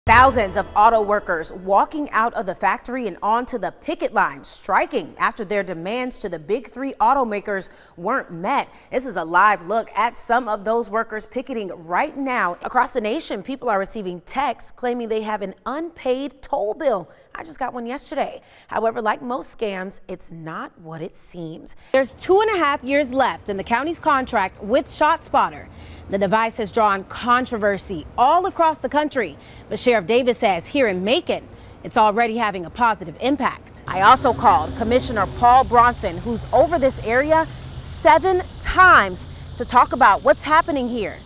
Thousands of auto workers walking out of the factory and onto the picket line, striking after their demands to the big three automakers weren't met. This is a live look at some of those workers picketing right now. Across the nation, people are receiving texts claiming they have an unpaid toll bill. I just got one yesterday. However, like most scams, it's not what it seems. There's 2.5 years left in the county's contract with ShotSpotter. The device has drawn controversy all across the country, but Sheriff Davis says here in Macon, it's already having a positive impact. I also called Commissioner Paul Bronson, who's over this area 7 times, to talk about what's happening here.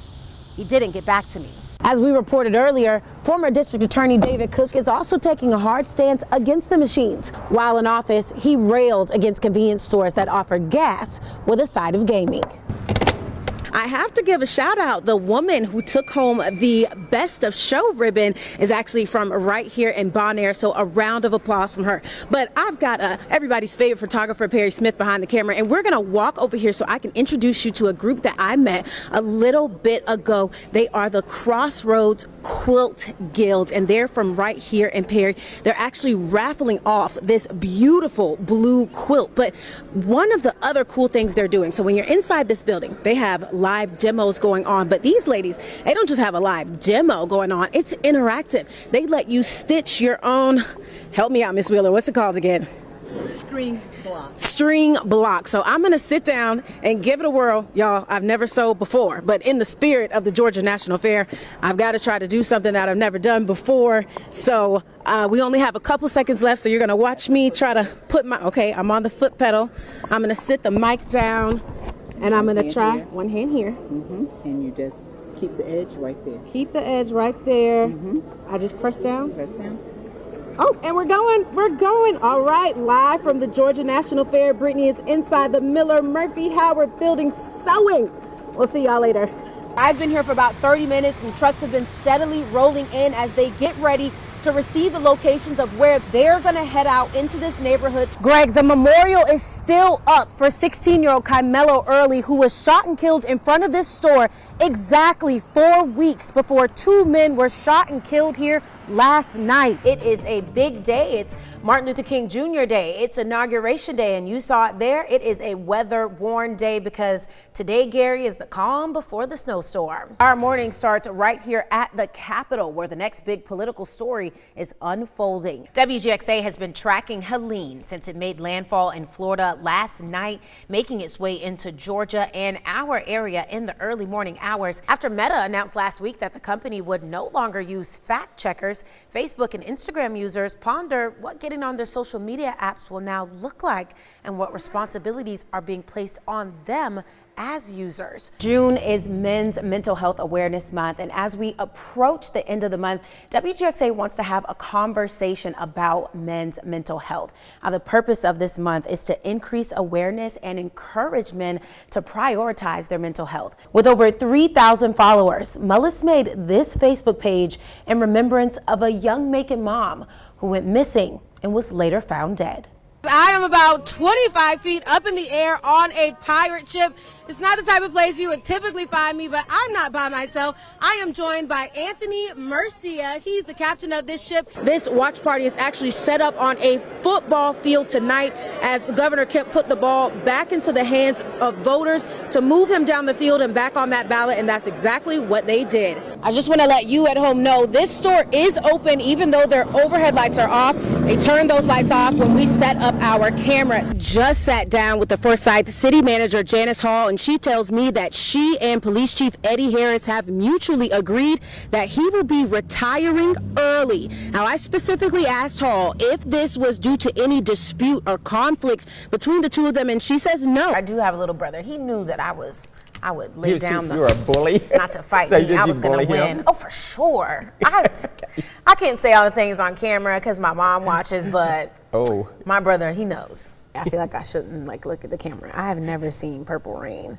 He didn't get back to me. As we reported earlier, former District Attorney David Cook is also taking a hard stance against the machines. While in office, he railed against convenience stores that offer gas with a side of gaming. I have to give a shout out. The woman who took home the Best of Show ribbon is actually from right here in Bonaire, so a round of applause from her. But I've got everybody's favorite photographer, Perry Smith, behind the camera, and we're gonna walk over here so I can introduce you to a group that I met a little bit ago. They are the Crossroads Quilt Guild, and they're from right here in Perry. They're actually raffling off this beautiful blue quilt. But one of the other cool things they're doing, so when you're inside this building, they have live demos going on, but these ladies, they don't just have a live demo going on, it's interactive. They let you stitch your own, help me out, Miss Wheeler, what's it called again? String block. String block. So I'm gonna sit down and give it a whirl. Y'all, I've never sewed before, but in the spirit of the Georgia National Fair, I've got to try to do something that I've never done before. So we only have a couple seconds left, so you're gonna watch me try to put my, okay, I'm on the foot pedal. I'm gonna sit the mic down, and I'm going to try one hand here. And you just keep the edge right there. Keep the edge right there. I just press down. Press down. Oh, and we're going. We're going. All right, live from the Georgia National Fair. Brittany is inside the Miller Murphy Howard building sewing. We'll see y'all later. I've been here for about 30 minutes and trucks have been steadily rolling in as they get ready to receive the locations of where they're going to head out into this neighborhood. Greg, the memorial is still up for 16-year-old Kymelo Early, who was shot and killed in front of this store exactly 4 weeks before 2 men were shot and killed here last night. It is a big day. It's Martin Luther King Jr. Day. It's Inauguration Day, and you saw it there. It is a weather-worn day because today, Gary, is the calm before the snowstorm. Our morning starts right here at the Capitol, where the next big political story is unfolding. WGXA has been tracking Helene since it made landfall in Florida last night, making its way into Georgia and our area in the early morning hours. After Meta announced last week that the company would no longer use fact checkers, Facebook and Instagram users ponder what getting on their social media apps will now look like and what responsibilities are being placed on them as users. June is Men's Mental Health Awareness Month, and as we approach the end of the month, WGXA wants to have a conversation about men's mental health. Now, the purpose of this month is to increase awareness and encourage men to prioritize their mental health. With over 3,000 followers, Mullis made this Facebook page in remembrance of a young Macon mom who went missing and was later found dead. I am about 25 feet up in the air on a pirate ship. It's not the type of place you would typically find me, but I'm not by myself. I am joined by Anthony Murcia. He's the captain of this ship. This watch party is actually set up on a football field tonight as the governor put the ball back into the hands of voters to move him down the field and back on that ballot, and that's exactly what they did. I just want to let you at home know this store is open even though their overhead lights are off. They turned those lights off when we set up our cameras. Just sat down with the Forsyth City Manager Janice Hall, and she tells me that she and Police Chief Eddie Harris have mutually agreed that he will be retiring early. Now, I specifically asked Hall if this was due to any dispute or conflict between the two of them, and she says no. I do have a little brother. He knew that I would lay down You're a bully. Not to fight me. I was going to win. Oh, for sure. I can't say all the things on camera because my mom watches, but my brother, he knows. I feel like I shouldn't look at the camera. I have never seen Purple Rain,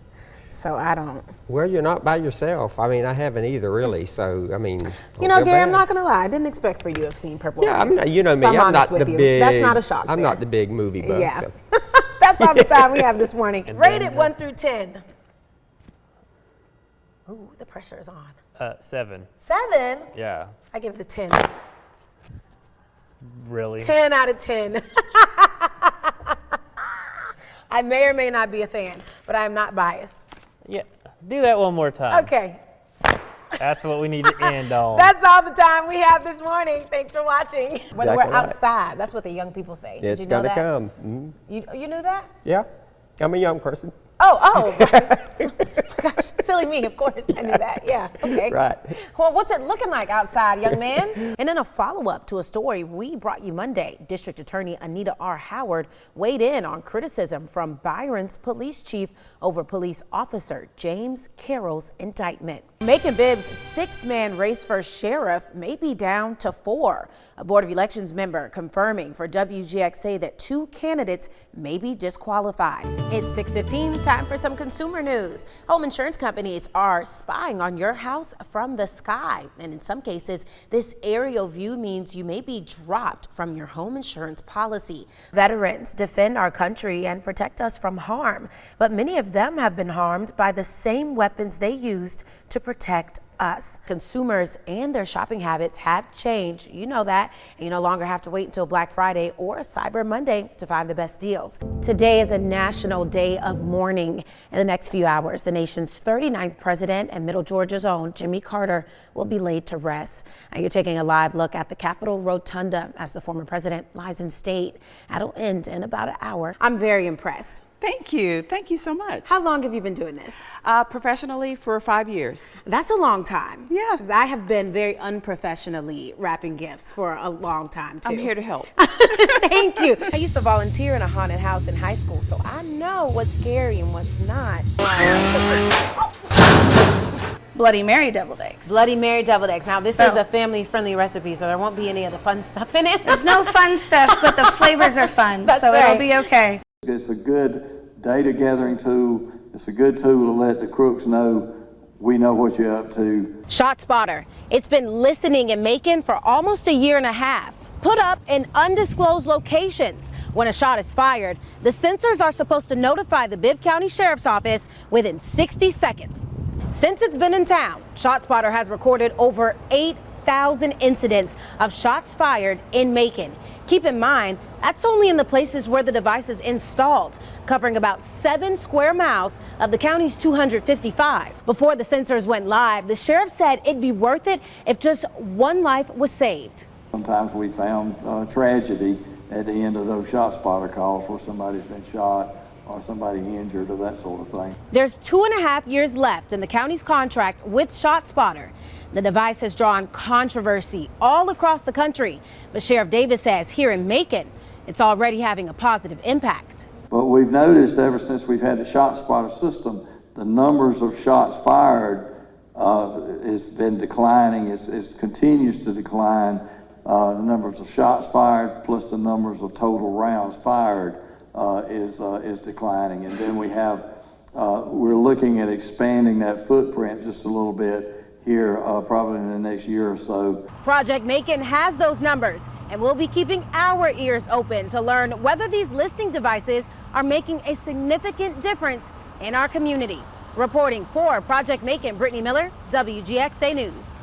so I don't. Well, you're not by yourself. I mean, I haven't either, really. So, I mean, you know, Gary, I'm not gonna lie. I didn't expect for you to have seen Purple Rain. Yeah, I'm not. You know me. I'm not the big. That's not a shock. I'm not the big movie buff. Yeah. So. That's all the time we have this morning. Rated 1 through 10. Ooh, the pressure is on. 7. 7? Yeah. I give it a 10. Really? 10 out of 10. I may or may not be a fan, but I am not biased. Yeah. Do that one more time. Okay. That's what we need to end on. That's all the time we have this morning. Thanks for watching. When we're Exactly right. outside, that's what the young people say. Did It's you know gonna that? come. Mhm. You knew that? Yeah, I'm a young person. Oh. Gosh, silly me, of course. I knew that. Yeah, okay. Right. Well, what's it looking like outside, young man? And in a follow-up to a story we brought you Monday, District Attorney Anita R. Howard weighed in on criticism from Byron's police chief over police officer James Carroll's indictment. Macon Bibb's 6-man race for sheriff may be down to 4. A Board of Elections member confirming for WGXA that 2 candidates may be disqualified. It's 6:15, time for some consumer news. Home insurance companies are spying on your house from the sky. And in some cases, this aerial view means you may be dropped from your home insurance policy. Veterans defend our country and protect us from harm, but many of them have been harmed by the same weapons they used to protect us. Consumers and their shopping habits have changed. You know that. And you no longer have to wait until Black Friday or Cyber Monday to find the best deals. Today is a national day of mourning. In the next few hours, the nation's 39th president and Middle Georgia's own Jimmy Carter will be laid to rest. Now you're taking a live look at the Capitol Rotunda as the former president lies in state. That'll end in about an hour. I'm very impressed. Thank you. Thank you so much. How long have you been doing this? Professionally for 5 years. That's a long time. Yeah. 'Cause I have been very unprofessionally wrapping gifts for a long time, too. I'm here to help. Thank you. I used to volunteer in a haunted house in high school, so I know what's scary and what's not. Bloody Mary deviled eggs. Bloody Mary deviled eggs. Now, this So- is a family-friendly recipe, so there won't be any of the fun stuff in it. There's no fun stuff, but the flavors are fun, That's so right. it'll be okay. It's a good data gathering tool. It's a good tool to let the crooks know we know what you're up to. ShotSpotter. It's been listening in Macon for almost a year and a half. Put up in undisclosed locations. When a shot is fired, the sensors are supposed to notify the Bibb County Sheriff's Office within 60 seconds. Since it's been in town, ShotSpotter has recorded over 8,000 incidents of shots fired in Macon. Keep in mind, that's only in the places where the device is installed, covering about 7 square miles of the county's 255. Before the sensors went live, the sheriff said it'd be worth it if just one life was saved. Sometimes we found tragedy at the end of those ShotSpotter calls where somebody's been shot or somebody injured or that sort of thing. There's 2.5 years left in the county's contract with ShotSpotter. The device has drawn controversy all across the country, but Sheriff Davis says here in Macon, it's already having a positive impact. But we've noticed ever since we've had the ShotSpotter system, the numbers of shots fired has been declining. It continues to decline. The numbers of shots fired plus the numbers of total rounds fired is declining. And then we have, we're looking at expanding that footprint just a little bit here probably in the next year or so. Project Macon has those numbers, and we'll be keeping our ears open to learn whether these listening devices are making a significant difference in our community. Reporting for Project Macon, Brittany Miller, WGXA News.